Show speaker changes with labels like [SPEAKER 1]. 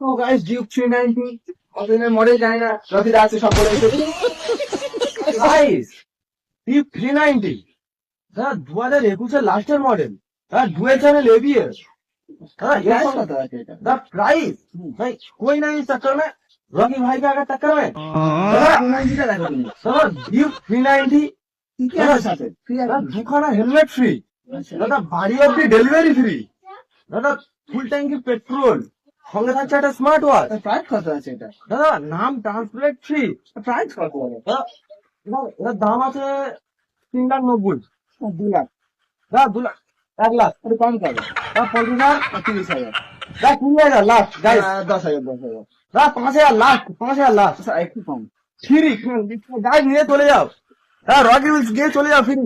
[SPEAKER 1] ও guys Duke 390 কতদিনের model জানি না, রকিদা আছে সব বলে এসেছি। গাইস ডিউক 390 হ্যাঁ 2021 লাস্টের মডেল, হ্যাঁ ডুয়েল চ্যানেল এবিএস। हाँ
[SPEAKER 2] प्राइस
[SPEAKER 1] ये
[SPEAKER 2] कत আছে এটা?
[SPEAKER 1] द प्राइस भाई कोई नहीं इस चक्कर में, रॉकी भाई का अगर चक्कर में
[SPEAKER 2] 390 দেখো তুমি।
[SPEAKER 1] समझ ड्यूक 390
[SPEAKER 2] কি কি আছে সাথে? ফ্রি আছে?
[SPEAKER 1] दादा दुखाना हेलमेट फ्री,
[SPEAKER 2] আচ্ছা।
[SPEAKER 1] दादा बाड़ी অব্দি ডেলিভারি ফ্রি, দাদা ফুল ট্যাঙ্কি পেট্রোল, সঙ্গে থাকছে একটা স্মার্ট ওয়াচ,
[SPEAKER 2] তার প্রাইস কত আছে এটা?
[SPEAKER 1] দাদা নাম ট্রান্সলেট ফ্রি,
[SPEAKER 2] প্রাইস কত আছে?
[SPEAKER 1] এটার দাম আছে 3,90,000,
[SPEAKER 2] 2 লাখ।
[SPEAKER 1] দাদা 2 লাখ 1 লাখ,
[SPEAKER 2] একটু কম করো।
[SPEAKER 1] দাদা 50,000,
[SPEAKER 2] 30,000।
[SPEAKER 1] দাদা 20,000 লাস্ট গাইস,
[SPEAKER 2] 10,000 10,000।
[SPEAKER 1] দাদা 5,000 লাস্ট, 5,000 লাস্ট
[SPEAKER 2] আচ্ছা একটু কম।
[SPEAKER 1] ফ্রি গাইস, নিয়ে চলে যাও, হ্যাঁ রকি উইলস গিয়ে চলে যাও ফ্রি।